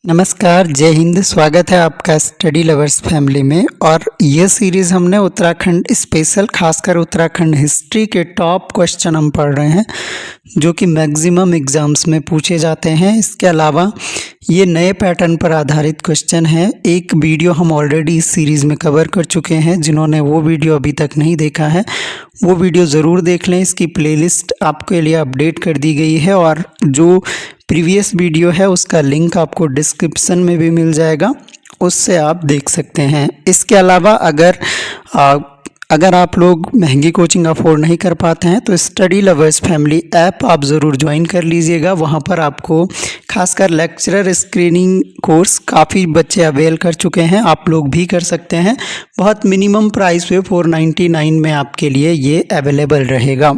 नमस्कार, जय हिंद। स्वागत है आपका स्टडी लवर्स फैमिली में। और ये सीरीज़ हमने उत्तराखंड स्पेशल, खासकर उत्तराखंड हिस्ट्री के टॉप क्वेश्चन हम पढ़ रहे हैं जो कि मैक्सिमम एग्ज़ाम्स में पूछे जाते हैं। इसके अलावा ये नए पैटर्न पर आधारित क्वेश्चन है। एक वीडियो हम ऑलरेडी इस सीरीज़ में कवर कर चुके हैं। जिन्होंने वो वीडियो अभी तक नहीं देखा है वो वीडियो ज़रूर देख लें। इसकी प्लेलिस्ट आपके लिए अपडेट कर दी गई है और जो प्रीवियस वीडियो है उसका लिंक आपको डिस्क्रिप्शन में भी मिल जाएगा, उससे आप देख सकते हैं। इसके अलावा अगर आप लोग महंगी कोचिंग अफोर्ड नहीं कर पाते हैं तो स्टडी लवर्स फैमिली ऐप आप ज़रूर ज्वाइन कर लीजिएगा। वहाँ पर आपको खासकर लेक्चरर स्क्रीनिंग कोर्स काफ़ी बच्चे अवेल कर चुके हैं, आप लोग भी कर सकते हैं। बहुत मिनिमम प्राइस पे 499 में आपके लिए ये अवेलेबल रहेगा।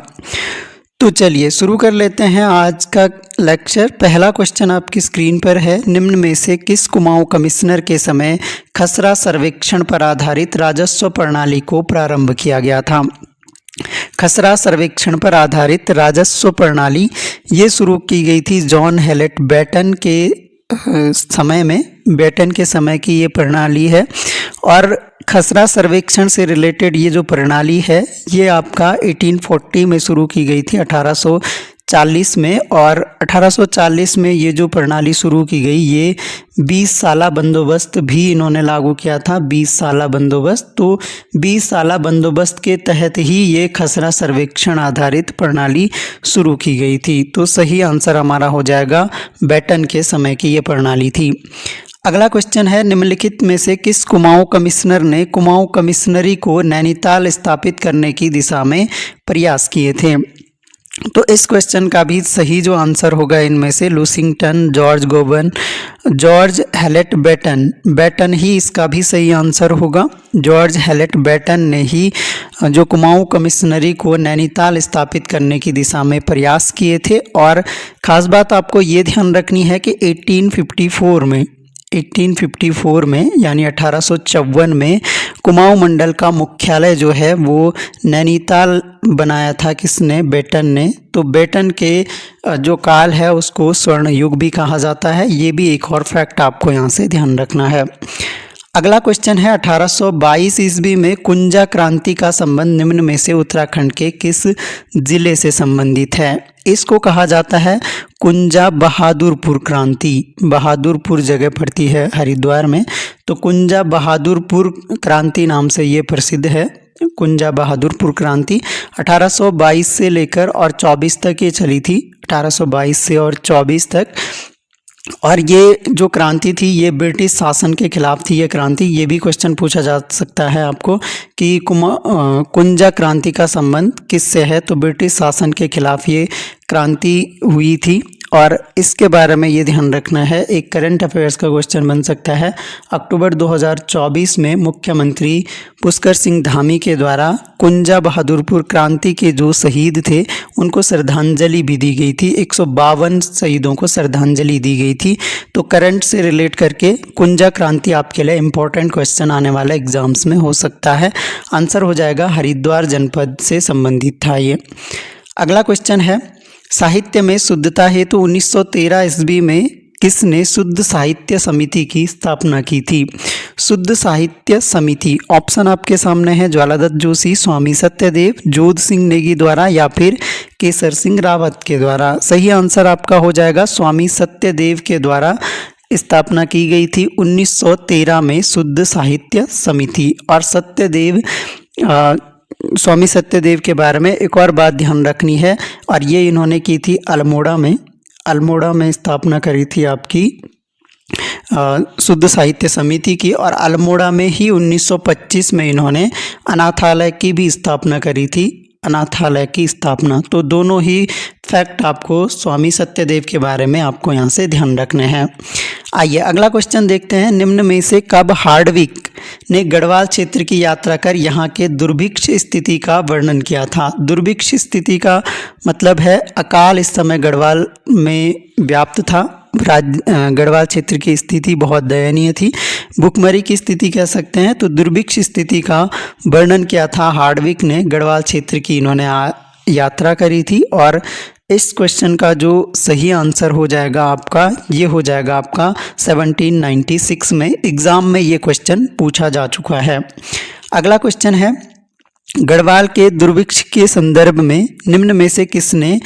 तो चलिए शुरू कर लेते हैं आज का लेक्चर। पहला क्वेश्चन आपकी स्क्रीन पर है। निम्न में से किस कुमाऊं कमिश्नर के समय खसरा सर्वेक्षण पर आधारित राजस्व प्रणाली को प्रारंभ किया गया था? खसरा सर्वेक्षण पर आधारित राजस्व प्रणाली ये शुरू की गई थी जॉन हेलेट बेटन के समय में। बेटन के समय की ये प्रणाली है। और खसरा सर्वेक्षण से रिलेटेड ये जो प्रणाली है ये आपका 1840 में शुरू की गई थी, 1840 में। और 1840 में ये जो प्रणाली शुरू की गई ये 20 साला बंदोबस्त भी इन्होंने लागू किया था, 20 साला बंदोबस्त। तो 20 साला बंदोबस्त के तहत ही ये खसरा सर्वेक्षण आधारित प्रणाली शुरू की गई थी। तो सही आंसर हमारा हो जाएगा बेटन के समय की ये प्रणाली थी। अगला क्वेश्चन है। निम्नलिखित में से किस कुमाऊं कमिश्नर ने कुमाऊं कमिश्नरी को नैनीताल स्थापित करने की दिशा में प्रयास किए थे? तो इस क्वेश्चन का भी सही जो आंसर होगा इनमें से लूसिंगटन, जॉर्ज गोबन, जॉर्ज हेलेट बेटन। बेटन ही इसका भी सही आंसर होगा। जॉर्ज हेलेट बेटन ने ही जो कुमाऊं कमिश्नरी को नैनीताल स्थापित करने की दिशा में प्रयास किए थे। और ख़ास बात आपको ये ध्यान रखनी है कि 1854 में यानी 1854 में कुमाऊं मंडल का मुख्यालय जो है वो नैनीताल बनाया था। किसने? बेटन ने। तो बेटन के जो काल है उसको स्वर्ण युग भी कहा जाता है। ये भी एक और फैक्ट आपको यहाँ से ध्यान रखना है। अगला क्वेश्चन है। 1822 ईस्वी में कुंजा क्रांति का संबंध निम्न में से उत्तराखंड के किस जिले से संबंधित है? इसको कहा जाता है कुंजा बहादुरपुर क्रांति। बहादुरपुर जगह पड़ती है हरिद्वार में, तो कुंजा बहादुरपुर क्रांति नाम से ये प्रसिद्ध है। कुंजा बहादुरपुर क्रांति 1822 से लेकर और 24 तक ये चली थी, 1822 से और 24 तक। और ये जो क्रांति थी ये ब्रिटिश शासन के खिलाफ थी। ये क्रांति, ये भी क्वेश्चन पूछा जा सकता है आपको कि कुंजा क्रांति का संबंध किससे है? तो ब्रिटिश शासन के खिलाफ ये क्रांति हुई थी। और इसके बारे में ये ध्यान रखना है, एक करंट अफेयर्स का क्वेश्चन बन सकता है। अक्टूबर 2024 में मुख्यमंत्री पुष्कर सिंह धामी के द्वारा कुंजा बहादुरपुर क्रांति के जो शहीद थे उनको श्रद्धांजलि भी दी गई थी। 152 शहीदों को श्रद्धांजलि दी गई थी। तो करंट से रिलेट करके कुंजा क्रांति आपके लिए इंपॉर्टेंट क्वेश्चन आने वाला एग्जाम्स में हो सकता है। आंसर हो जाएगा हरिद्वार जनपद से संबंधित था ये। अगला क्वेश्चन है। साहित्य में शुद्धता हेतु 1913 ईस्वी में किसने शुद्ध साहित्य समिति की स्थापना की थी? शुद्ध साहित्य समिति, ऑप्शन आपके सामने है। ज्वालादत्त जोशी, स्वामी सत्यदेव, जोध सिंह नेगी द्वारा या फिर केसर सिंह रावत के द्वारा। सही आंसर आपका हो जाएगा स्वामी सत्यदेव के द्वारा स्थापना की गई थी 1913 में शुद्ध साहित्य समिति। और स्वामी सत्यदेव के बारे में एक और बात ध्यान रखनी है, और ये इन्होंने की थी अल्मोड़ा में स्थापना करी थी आपकी शुद्ध साहित्य समिति की। और अल्मोड़ा में ही 1925 में इन्होंने अनाथालय की भी स्थापना करी थी, अनाथालय की स्थापना। तो दोनों ही फैक्ट आपको स्वामी सत्यदेव के बारे में आपको यहाँ से ध्यान रखने हैं। आइए अगला क्वेश्चन देखते हैं। निम्न में से कब हार्डविक ने गढ़वाल क्षेत्र की यात्रा कर यहाँ के दुर्भिक्ष स्थिति का वर्णन किया था? दुर्भिक्ष स्थिति का मतलब है अकाल इस समय गढ़वाल में व्याप्त था। गढ़वाल क्षेत्र की स्थिति बहुत दयनीय थी, भुखमरी की स्थिति कह सकते हैं। तो दुर्भिक्ष स्थिति का वर्णन किया था हार्डविक ने। गढ़वाल क्षेत्र की इन्होंने यात्रा करी थी और इस क्वेश्चन का जो सही आंसर हो जाएगा आपका, ये हो जाएगा आपका 1796 में एग्ज़ाम में ये क्वेश्चन पूछा जा चुका है। अगला क्वेश्चन है, गढ़वाल के दुर्भिक्ष के संदर्भ में निम्न में से किसने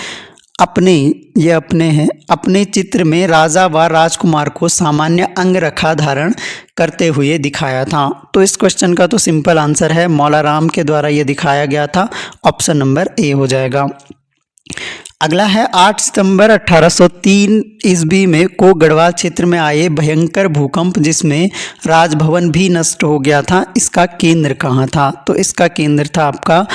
अपने चित्र में राजा व राजकुमार को सामान्य अंगरखा धारण करते हुए दिखाया था? तो इस क्वेश्चन का तो सिंपल आंसर है, मौलाराम के द्वारा ये दिखाया गया था। ऑप्शन नंबर ए हो जाएगा। अगला है, 8 सितंबर 1803 ईस्वी में को गढ़वाल क्षेत्र में आए भयंकर भूकंप जिसमें राजभवन भी नष्ट हो गया था, इसका केंद्र कहाँ था? तो इसका केंद्र था आपका,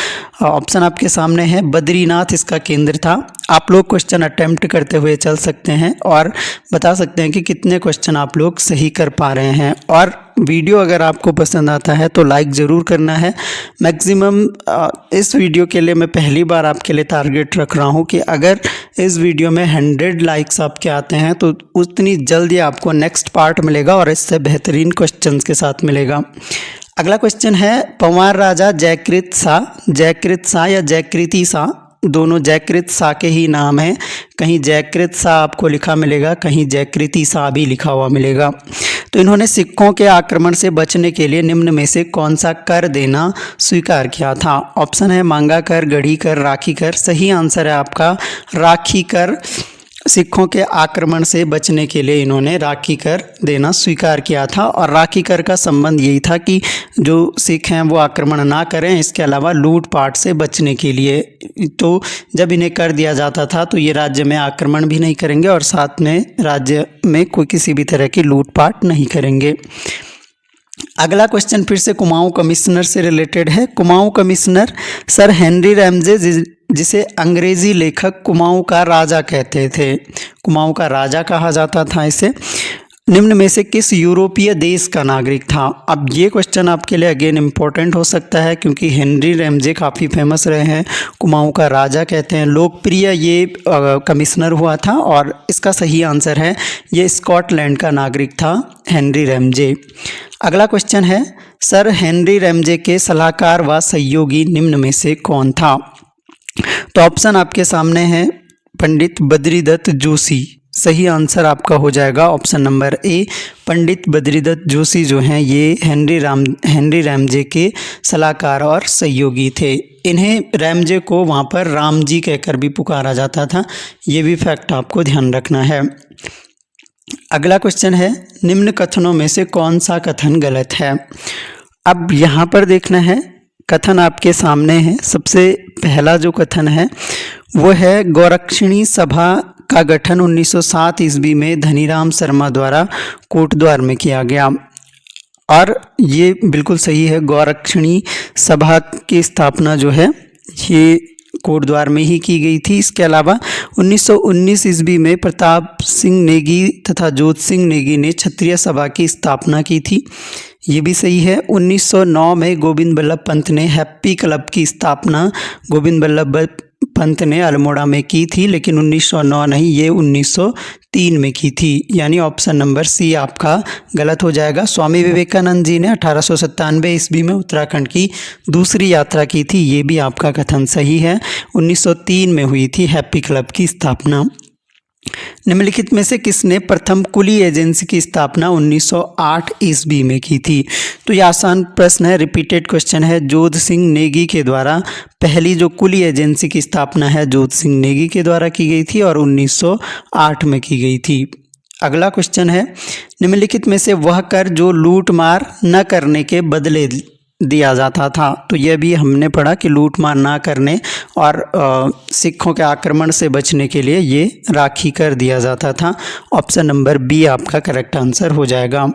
ऑप्शन आपके सामने है, बद्रीनाथ इसका केंद्र था। आप लोग क्वेश्चन अटेम्प्ट करते हुए चल सकते हैं और बता सकते हैं कि कितने क्वेश्चन आप लोग सही कर पा रहे हैं। और वीडियो अगर आपको पसंद आता है तो लाइक ज़रूर करना है। मैक्सिमम इस वीडियो के लिए मैं पहली बार आपके लिए टारगेट रख रहा हूं कि अगर इस वीडियो में 100 लाइक्स आपके आते हैं तो उतनी जल्दी आपको नेक्स्ट पार्ट मिलेगा और इससे बेहतरीन क्वेश्चंस के साथ मिलेगा। अगला क्वेश्चन है, पंवार राजा जयकृत शाह या जयकृति शाह, दोनों जयकृत शाह के ही नाम हैं। कहीं जयकृत शाह आपको लिखा मिलेगा, कहीं जयकृति शाह भी लिखा हुआ मिलेगा। तो इन्होंने सिखों के आक्रमण से बचने के लिए निम्न में से कौन सा कर देना स्वीकार किया था? ऑप्शन है मांगा कर, गढ़ी कर, राखी कर। सही आंसर है आपका राखी कर। सिखों के आक्रमण से बचने के लिए इन्होंने राखी कर देना स्वीकार किया था और राखी कर का संबंध यही था कि जो सिख हैं वो आक्रमण ना करें, इसके अलावा लूटपाट से बचने के लिए। तो जब इन्हें कर दिया जाता था तो ये राज्य में आक्रमण भी नहीं करेंगे और साथ में राज्य में कोई किसी भी तरह की लूटपाट नहीं करेंगे। अगला क्वेश्चन फिर से कुमाऊं कमिश्नर से रिलेटेड है। Kumaon commissioner sir Henry Ramsay, जिसे अंग्रेजी लेखक कुमाऊं का राजा कहते थे, कुमाऊं का राजा कहा जाता था इसे, निम्न में से किस यूरोपीय देश का नागरिक था? अब ये क्वेश्चन आपके लिए अगेन इम्पोर्टेंट हो सकता है क्योंकि हेनरी रैमजे काफ़ी फेमस रहे हैं, कुमाऊं का राजा कहते हैं, लोकप्रिय ये कमिश्नर हुआ था और इसका सही आंसर है ये स्कॉटलैंड का नागरिक था हेनरी रैमजे। अगला क्वेश्चन है, सर हेनरी रैमजे के सलाहकार व सहयोगी निम्न में से कौन था? तो ऑप्शन आपके सामने है, पंडित बद्रीदत्त जोशी। सही आंसर आपका हो जाएगा ऑप्शन नंबर ए, पंडित बद्रीदत्त जोशी जो हैं ये हेनरी रैमजे के सलाहकार और सहयोगी थे। इन्हें रैमजे को वहाँ पर राम जी कहकर भी पुकारा जाता था, ये भी फैक्ट आपको ध्यान रखना है। अगला क्वेश्चन है, निम्न कथनों में से कौन सा कथन गलत है? अब यहाँ पर देखना है, कथन आपके सामने है। सबसे पहला जो कथन है वो है, गौरक्षणी सभा का गठन 1907 ईस्वी में धनीराम शर्मा द्वारा कोटद्वार में किया गया और ये बिल्कुल सही है। गौरक्षणी सभा की स्थापना जो है ये कोटद्वार में ही की गई थी। इसके अलावा 1919 ईस्वी में प्रताप सिंह नेगी तथा जोत सिंह नेगी ने क्षत्रिय सभा की स्थापना की थी, ये भी सही है। 1909 में गोविंद बल्लभ पंत ने हैप्पी क्लब की स्थापना गोविंद बल्लभ पंत ने अल्मोड़ा में की थी, लेकिन 1909 नहीं, ये 1903 में की थी, यानी ऑप्शन नंबर सी आपका गलत हो जाएगा। स्वामी विवेकानंद जी ने 1897 ईस्वी में उत्तराखंड की दूसरी यात्रा की थी, ये भी आपका कथन सही है। 1903 में हुई थी हैप्पी क्लब की स्थापना। निम्नलिखित में से किसने प्रथम कुली एजेंसी की स्थापना 1908 ईस्वी में की थी? तो ये आसान प्रश्न है, रिपीटेड क्वेश्चन है। जोध सिंह नेगी के द्वारा पहली जो कुली एजेंसी की स्थापना है जोध सिंह नेगी के द्वारा की गई थी और 1908 में की गई थी। अगला क्वेश्चन है, निम्नलिखित में से वह कर जो लूट मार न करने के बदले दिया जाता था? तो यह भी हमने पढ़ा कि लूट मार ना करने और सिखों के आक्रमण से बचने के लिए ये राखी कर दिया जाता था। ऑप्शन नंबर बी आपका करेक्ट आंसर हो जाएगा।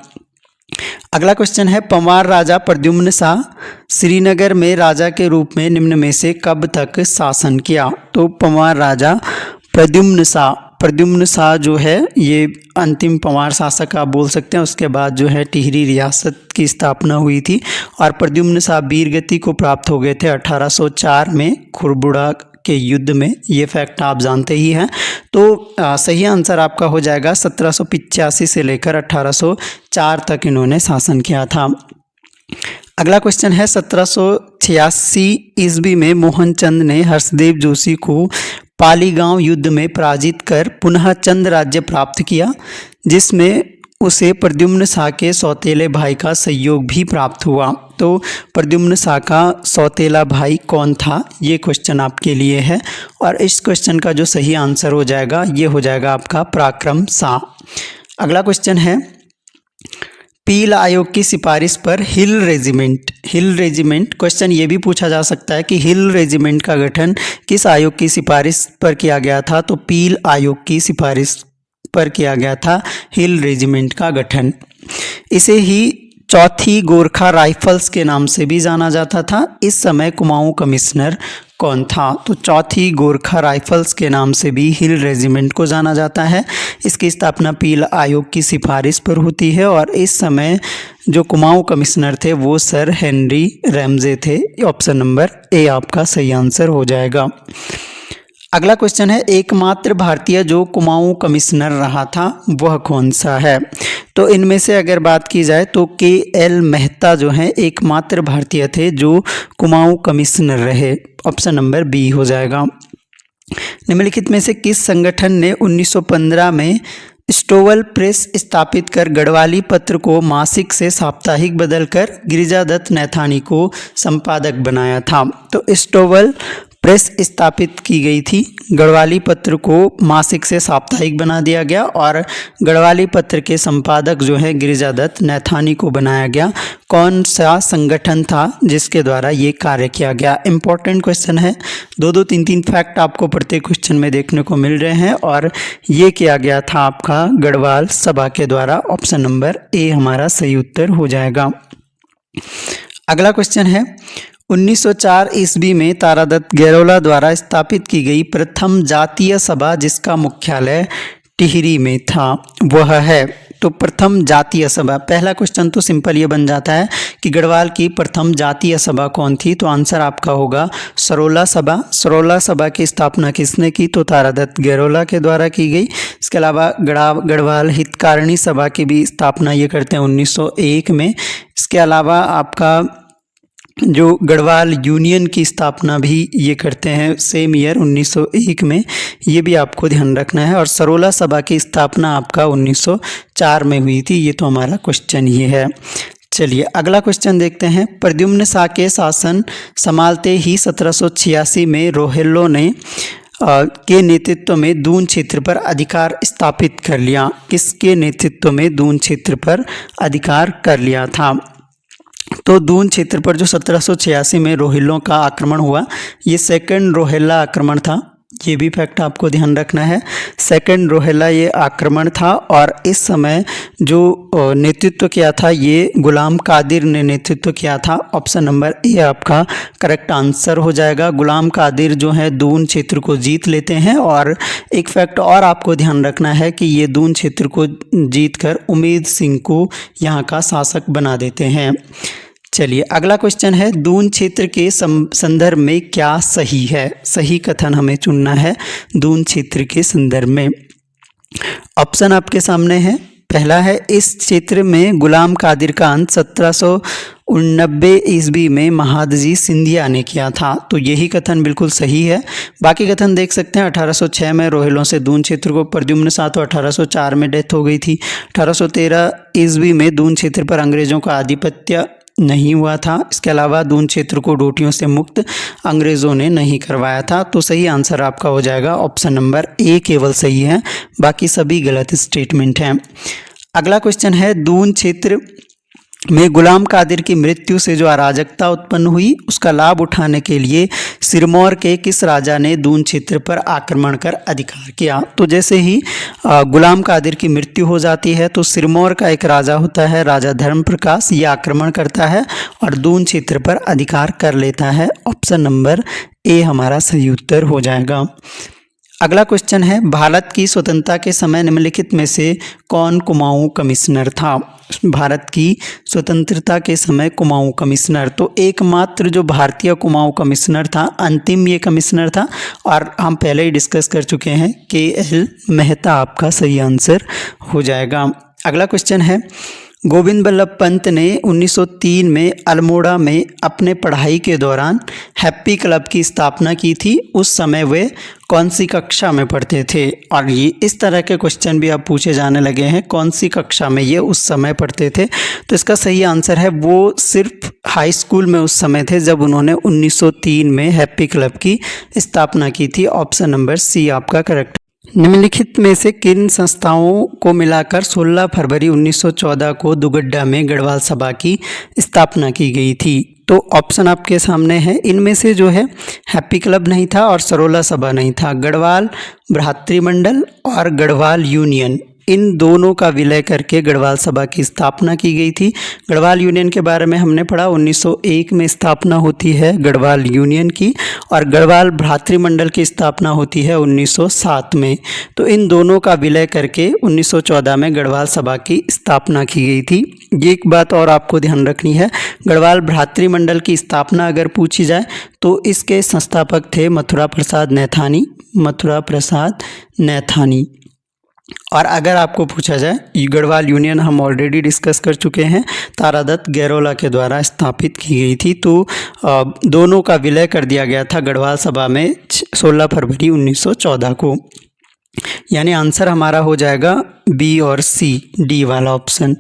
अगला क्वेश्चन है, पंवार राजा प्रद्युम्न शाह श्रीनगर में राजा के रूप में निम्न में से कब तक शासन किया? तो पंवार राजा प्रद्युम्न शाह जो है ये अंतिम पंवार शासक आप बोल सकते हैं। उसके बाद जो है टिहरी रियासत की स्थापना हुई थी और प्रद्युम्न शाह वीरगति को प्राप्त हो गए थे 1804 में खुरबुड़ा के युद्ध में, ये फैक्ट आप जानते ही हैं। तो सही आंसर आपका हो जाएगा 1785 से लेकर 1804 तक इन्होंने शासन किया था। अगला क्वेश्चन है, 1786 ईस्वी में मोहनचंद ने हर्षदेव जोशी को पालीगांव युद्ध में पराजित कर पुनः चंद राज्य प्राप्त किया, जिसमें उसे प्रद्युम्न शाह के सौतेले भाई का सहयोग भी प्राप्त हुआ। तो प्रद्युम्न शाह का सौतेला भाई कौन था, ये क्वेश्चन आपके लिए है। और इस क्वेश्चन का जो सही आंसर हो जाएगा ये हो जाएगा आपका पराक्रम शाह। अगला क्वेश्चन है, पील आयोग की सिफारिश पर हिल रेजिमेंट क्वेश्चन ये भी पूछा जा सकता है कि हिल रेजिमेंट का गठन किस आयोग की सिफारिश पर किया गया था। तो पील आयोग की सिफारिश पर किया गया था हिल रेजिमेंट का गठन। इसे ही चौथी गोरखा राइफल्स के नाम से भी जाना जाता था। इस समय कुमाऊं कमिश्नर कौन था। तो चौथी गोरखा राइफल्स के नाम से भी हिल रेजिमेंट को जाना जाता है। इसकी स्थापना पील आयोग की सिफारिश पर होती है और इस समय जो कुमाऊं कमिश्नर थे वो सर हेनरी रैमजे थे। ऑप्शन नंबर ए आपका सही आंसर हो जाएगा। अगला क्वेश्चन है, एकमात्र भारतीय जो कुमाऊं कमिश्नर रहा था वह कौन सा है। तो इनमें से अगर बात की जाए तो के.एल. मेहता जो हैं एकमात्र भारतीय थे जो कुमाऊं कमिश्नर रहे। ऑप्शन नंबर बी हो जाएगा। निम्नलिखित में से किस संगठन ने 1915 में स्टोवल प्रेस स्थापित कर गढ़वाली पत्र को मासिक से साप्ताहिक बदलकर गिरिजादत्त नैथानी को संपादक बनाया था। तो स्टोवल प्रेस स्थापित की गई थी, गढ़वाली पत्र को मासिक से साप्ताहिक बना दिया गया और गढ़वाली पत्र के संपादक जो है गिरिजादत्त नैथानी को बनाया गया। कौन सा संगठन था जिसके द्वारा ये कार्य किया गया। इंपॉर्टेंट क्वेश्चन है, 2-2 3-3 फैक्ट आपको प्रत्येक क्वेश्चन में देखने को मिल रहे हैं और ये किया गया था आपका गढ़वाल सभा के द्वारा। ऑप्शन नंबर ए हमारा सही उत्तर हो जाएगा। अगला क्वेश्चन है, 1904 ईस्वी में तारादत्त गैरोला द्वारा स्थापित की गई प्रथम जातीय सभा जिसका मुख्यालय टिहरी में था वह है। तो प्रथम जातीय सभा, पहला क्वेश्चन तो सिंपल ये बन जाता है कि गढ़वाल की प्रथम जातीय सभा कौन थी। तो आंसर आपका होगा सरोला सभा। सरोला सभा की स्थापना किसने की। तो तारादत्त गैरोला के द्वारा की गई। इसके अलावा गढ़वाल हितकारिणी सभा की भी स्थापना ये करते हैं 1901 में। इसके अलावा आपका जो गढ़वाल यूनियन की स्थापना भी ये करते हैं सेम ईयर 1901 में, ये भी आपको ध्यान रखना है। और सरोला सभा की स्थापना आपका 1904 में हुई थी। ये तो हमारा क्वेश्चन ये है। चलिए अगला क्वेश्चन देखते हैं। प्रद्युम्न शाह के शासन संभालते ही 1786 में रोहिल्लों ने के नेतृत्व में दून क्षेत्र पर अधिकार स्थापित कर लिया। किसके नेतृत्व में दून क्षेत्र पर अधिकार कर लिया था। तो दून क्षेत्र पर जो 1786 में रोहिल्लों का आक्रमण हुआ, ये सेकंड रोहिल्ला आक्रमण था। ये भी फैक्ट आपको ध्यान रखना है, सेकंड रोहिल्ला ये आक्रमण था। और इस समय जो नेतृत्व किया था ये गुलाम कादिर ने नेतृत्व किया था। ऑप्शन नंबर ए आपका करेक्ट आंसर हो जाएगा। गुलाम कादिर जो है दून क्षेत्र को जीत लेते हैं। और एक फैक्ट और आपको ध्यान रखना है कि ये दून क्षेत्र को जीतकर उम्मेद सिंह को यहाँ का शासक बना देते हैं। चलिए अगला क्वेश्चन है, दून क्षेत्र के संदर्भ में क्या सही है। सही कथन हमें चुनना है दून क्षेत्र के संदर्भ में। ऑप्शन आपके सामने है। पहला है, इस क्षेत्र में गुलाम कादिर का अंत 1789 ईस्वी में महादजी सिंधिया ने किया था। तो यही कथन बिल्कुल सही है। बाकी कथन देख सकते हैं। 1806 में रोहिलों से दून क्षेत्र को प्रद्युम्न शाह, तो 1804 में डेथ हो गई थी। 1813 ईस्वी में दून क्षेत्र पर अंग्रेजों का आधिपत्य नहीं हुआ था। इसके अलावा दून क्षेत्र को रोटियों से मुक्त अंग्रेज़ों ने नहीं करवाया था। तो सही आंसर आपका हो जाएगा ऑप्शन नंबर ए केवल सही है, बाकी सभी गलत स्टेटमेंट हैं। अगला क्वेश्चन है, दून क्षेत्र में गुलाम कादिर की मृत्यु से जो अराजकता उत्पन्न हुई उसका लाभ उठाने के लिए सिरमौर के किस राजा ने दून क्षेत्र पर आक्रमण कर अधिकार किया। तो जैसे ही गुलाम कादिर की मृत्यु हो जाती है तो सिरमौर का एक राजा होता है, राजा धर्मप्रकाश, ये आक्रमण करता है और दून क्षेत्र पर अधिकार कर लेता है। ऑप्शन नंबर ए हमारा सही उत्तर हो जाएगा। अगला क्वेश्चन है, भारत की स्वतंत्रता के समय निम्नलिखित में से कौन कुमाऊं कमिश्नर था। भारत की स्वतंत्रता के समय कुमाऊं कमिश्नर, तो एकमात्र जो भारतीय कुमाऊं कमिश्नर था, अंतिम ये कमिश्नर था और हम पहले ही डिस्कस कर चुके हैं, के.एल. मेहता आपका सही आंसर हो जाएगा। अगला क्वेश्चन है, गोविंद बल्लभ पंत ने 1903 में अल्मोड़ा में अपने पढ़ाई के दौरान हैप्पी क्लब की स्थापना की थी। उस समय वे कौन सी कक्षा में पढ़ते थे? और ये इस तरह के क्वेश्चन भी अब पूछे जाने लगे हैं, कौन सी कक्षा में ये उस समय पढ़ते थे। तो इसका सही आंसर है वो सिर्फ हाई स्कूल में उस समय थे जब उन्होंने 1903 में हैप्पी क्लब की स्थापना की थी। ऑप्शन नंबर सी आपका करेक्ट। निम्नलिखित में से किन संस्थाओं को मिलाकर 16 फरवरी 1914 को दुगड्डा में गढ़वाल सभा की स्थापना की गई थी? तो ऑप्शन आपके सामने है। इनमें से जो है हैप्पी क्लब नहीं था और सरोला सभा नहीं था। गढ़वाल भ्रातृमंडल और गढ़वाल यूनियन, इन दोनों का विलय करके गढ़वाल सभा की स्थापना की गई थी। गढ़वाल यूनियन के बारे में हमने पढ़ा, 1901 में स्थापना होती है गढ़वाल यूनियन की, और गढ़वाल भ्रातृमंडल की स्थापना होती है 1907 में। तो इन दोनों का विलय करके 1914 में गढ़वाल सभा की स्थापना की गई थी। ये एक बात और आपको ध्यान रखनी है, गढ़वाल भ्रातृमंडल की स्थापना अगर पूछी जाए तो इसके संस्थापक थे मथुरा प्रसाद नैथानी, मथुरा प्रसाद नैथानी। और अगर आपको पूछा जाए गढ़वाल यूनियन हम ऑलरेडी डिस्कस कर चुके हैं, तारादत्त गैरोला के द्वारा स्थापित की गई थी। तो दोनों का विलय कर दिया गया था गढ़वाल सभा में 16 फरवरी 1914 को। यानी आंसर हमारा हो जाएगा बी और सी, डी वाला ऑप्शन।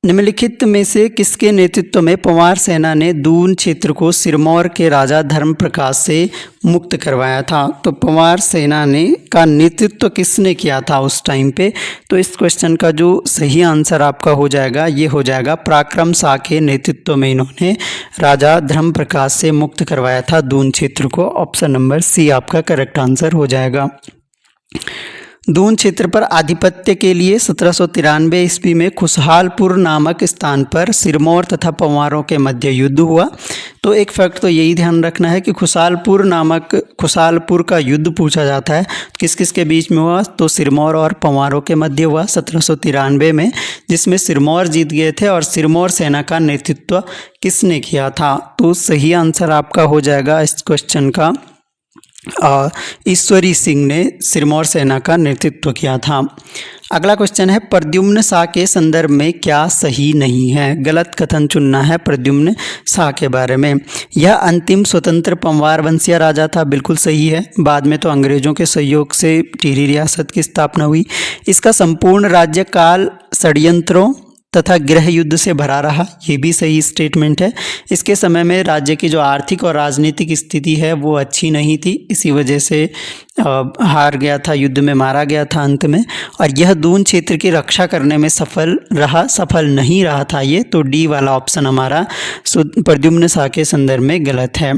निम्नलिखित में से किसके नेतृत्व में पंवार सेना ने दून क्षेत्र को सिरमौर के राजा धर्मप्रकाश से मुक्त करवाया था? तो पंवार सेना ने का नेतृत्व किसने किया था उस टाइम पे? तो इस क्वेश्चन का जो सही आंसर आपका हो जाएगा ये हो जाएगा पराक्रम शाह के नेतृत्व में इन्होंने राजा धर्मप्रकाश से मुक्त करवाया था दून क्षेत्र को। ऑप्शन नंबर सी आपका करेक्ट आंसर हो जाएगा। दून क्षेत्र पर आधिपत्य के लिए 1793 ईस्वी में खुशहालपुर नामक स्थान पर सिरमौर तथा पंवारों के मध्य युद्ध हुआ। तो एक फैक्ट तो यही ध्यान रखना है कि खुशहालपुर का युद्ध पूछा जाता है किस किस के बीच में हुआ, तो सिरमौर और पंवारों के मध्य हुआ 1793 में, जिसमें सिरमौर जीत गए थे। और सिरमौर सेना का नेतृत्व किसने किया था? तो सही आंसर आपका हो जाएगा इस क्वेश्चन का ईश्वरी सिंह ने सिरमौर सेना का नेतृत्व किया था। अगला क्वेश्चन है प्रद्युम्न शाह के संदर्भ में क्या सही नहीं है? गलत कथन चुनना है प्रद्युम्न शाह के बारे में। यह अंतिम स्वतंत्र पंवार वंशीय राजा था, बिल्कुल सही है। बाद में तो अंग्रेजों के सहयोग से टिहरी रियासत की स्थापना हुई। इसका संपूर्ण राज्यकाल षड्यंत्रों तथा गृह युद्ध से भरा रहा, ये भी सही स्टेटमेंट है। इसके समय में राज्य की जो आर्थिक और राजनीतिक स्थिति है वो अच्छी नहीं थी, इसी वजह से हार गया था, युद्ध में मारा गया था अंत में। और यह दून क्षेत्र की रक्षा करने में सफल नहीं रहा था ये। तो डी वाला ऑप्शन हमारा प्रद्युम्न शाह के संदर्भ में गलत है।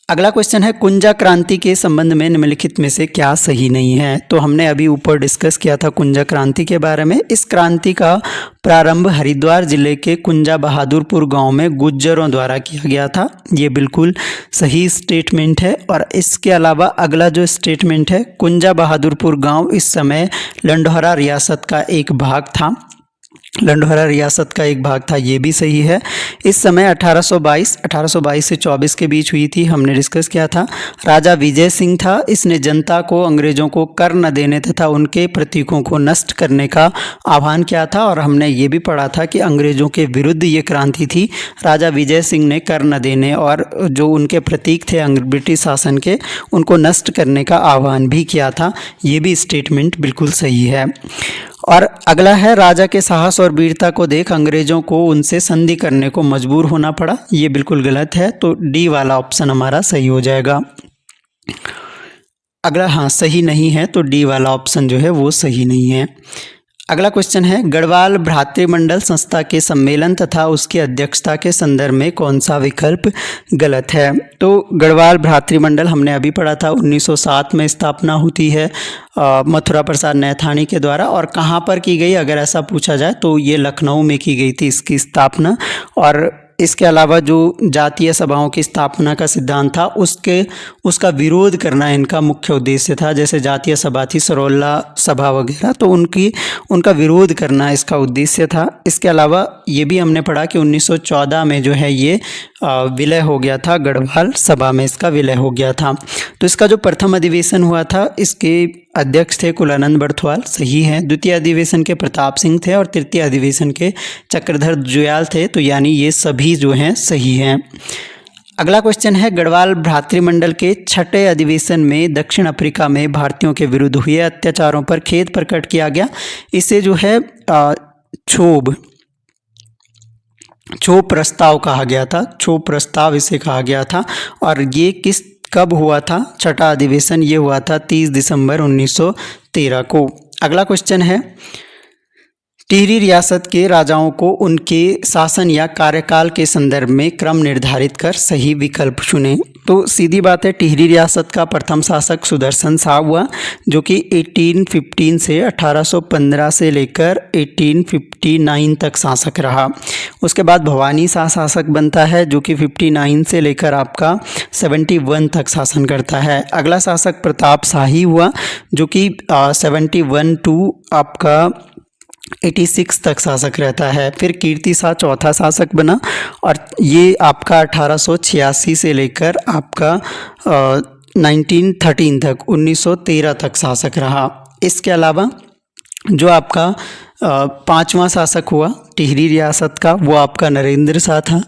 अगला क्वेश्चन है कुंजा क्रांति के संबंध में निम्नलिखित में से क्या सही नहीं है? तो हमने अभी ऊपर डिस्कस किया था कुंजा क्रांति के बारे में। इस क्रांति का प्रारंभ हरिद्वार जिले के कुंजा बहादुरपुर गांव में गुज्जरों द्वारा किया गया था, ये बिल्कुल सही स्टेटमेंट है। और इसके अलावा अगला जो स्टेटमेंट है, कुंजा बहादुरपुर गांव इस समय लंढौरा रियासत का एक भाग था, ये भी सही है। इस समय 1822 से 24 के बीच हुई थी, हमने डिस्कस किया था। राजा विजय सिंह था, इसने जनता को अंग्रेजों को कर न देने तथा उनके प्रतीकों को नष्ट करने का आह्वान किया था। और हमने ये भी पढ़ा था कि अंग्रेजों के विरुद्ध ये क्रांति थी। राजा विजय सिंह ने कर न देने और जो उनके प्रतीक थे ब्रिटिश शासन के, उनको नष्ट करने का आह्वान भी किया था, ये भी स्टेटमेंट बिल्कुल सही है। और अगला है राजा के साहस और वीरता को देख अंग्रेजों को उनसे संधि करने को मजबूर होना पड़ा, ये बिल्कुल गलत है। तो डी वाला ऑप्शन हमारा सही हो जाएगा। अगला सही नहीं है, तो डी वाला ऑप्शन जो है वो सही नहीं है। अगला क्वेश्चन है गढ़वाल भ्रातृमंडल संस्था के सम्मेलन तथा उसकी अध्यक्षता के संदर्भ में कौन सा विकल्प गलत है? तो गढ़वाल भ्रातृमंडल हमने अभी पढ़ा था, 1907 में स्थापना होती है मथुरा प्रसाद नैथानी के द्वारा। और कहाँ पर की गई अगर ऐसा पूछा जाए तो ये लखनऊ में की गई थी इसकी स्थापना। और इसके अलावा जो जातीय सभाओं की स्थापना का सिद्धांत था उसका विरोध करना इनका मुख्य उद्देश्य था। जैसे जातीय सभा थी, सरोला सभा वगैरह, तो उनका विरोध करना इसका उद्देश्य था। इसके अलावा ये भी हमने पढ़ा कि 1914 में जो है ये विलय हो गया था, गढ़वाल सभा में इसका विलय हो गया था। तो इसका जो प्रथम अधिवेशन हुआ था इसके अध्यक्ष थे कुलानंद बरथवाल, सही है। द्वितीय अधिवेशन के प्रताप सिंह थे और तृतीय अधिवेशन के चक्रधर जुयाल थे, तो यानी ये सभी जो हैं सही हैं। अगला क्वेश्चन है, गढ़वाल भ्रातृमंडल के छठे अधिवेशन में दक्षिण अफ्रीका में भारतीयों के विरुद्ध हुए अत्याचारों पर खेद प्रकट किया गया। इसे जो है क्षोभ प्रस्ताव कहा गया था, क्षोभ प्रस्ताव इसे कहा गया था। और ये कब हुआ था? छठा अधिवेशन ये हुआ था 30 दिसंबर 1913 को। अगला क्वेश्चन है, टिहरी रियासत के राजाओं को उनके शासन या कार्यकाल के संदर्भ में क्रम निर्धारित कर सही विकल्प चुनें। तो सीधी बात है, टिहरी रियासत का प्रथम शासक सुदर्शन शाह हुआ, जो कि 1815 से 1815 से लेकर 1859 तक शासक रहा। उसके बाद भवानी शाह शासक बनता है, जो कि 59 से लेकर आपका 71 तक शासन करता है। अगला शासक प्रताप शाही हुआ, जो कि 71 टू आपका 86 तक शासक रहता है। फिर कीर्ति शाह चौथा शासक बना और ये आपका 1886 से लेकर आपका 1913 तक 1913 तक शासक रहा। इसके अलावा जो आपका पांचवा शासक हुआ टिहरी रियासत का, वो आपका नरेंद्र शाह था।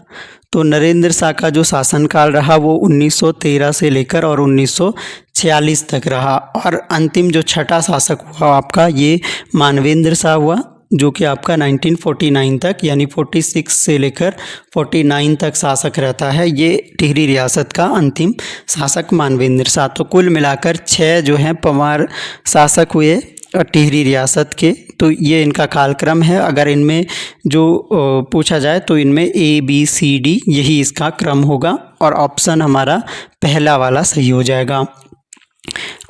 तो नरेंद्र शाह का जो शासनकाल रहा वो 1913 से लेकर और 1946 तक रहा। और अंतिम जो छठा शासक हुआ आपका ये मानवेंद्र शाह हुआ, जो कि आपका 1949 तक यानी 46 से लेकर 49 तक शासक रहता है। ये टिहरी रियासत का अंतिम शासक मानवेंद्र शाह। तो कुल मिलाकर 6 जो हैं पंवार शासक हुए टिहरी रियासत के। तो ये इनका कालक्रम है। अगर इनमें जो पूछा जाए तो इनमें ABCD यही इसका क्रम होगा और ऑप्शन हमारा पहला वाला सही हो जाएगा।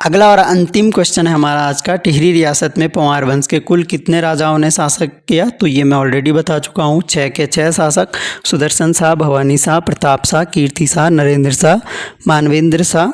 अगला और अंतिम क्वेश्चन है हमारा आज का, टिहरी रियासत में पंवार वंश के कुल कितने राजाओं ने शासक किया? तो ये मैं ऑलरेडी बता चुका हूँ, 6 के 6 शासक, सुदर्शन शाह, भवानी शाह, प्रताप शाह, कीर्ति शाह, नरेंद्र शाह, मानवेंद्र शाह।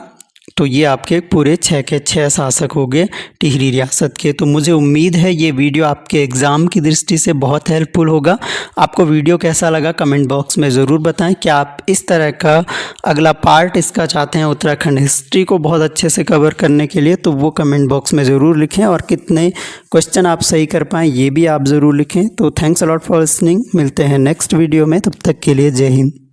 तो ये आपके पूरे 6 के 6 शासक हो गए टिहरी रियासत के। तो मुझे उम्मीद है ये वीडियो आपके एग्ज़ाम की दृष्टि से बहुत हेल्पफुल होगा। आपको वीडियो कैसा लगा कमेंट बॉक्स में ज़रूर बताएं। क्या आप इस तरह का अगला पार्ट इसका चाहते हैं उत्तराखंड हिस्ट्री को बहुत अच्छे से कवर करने के लिए? तो वो कमेंट बॉक्स में ज़रूर लिखें और कितने क्वेश्चन आप सही कर पाएँ ये भी आप ज़रूर लिखें। तो thanks a lot for listening. मिलते हैं नेक्स्ट वीडियो में, तब तक के लिए जय हिंद।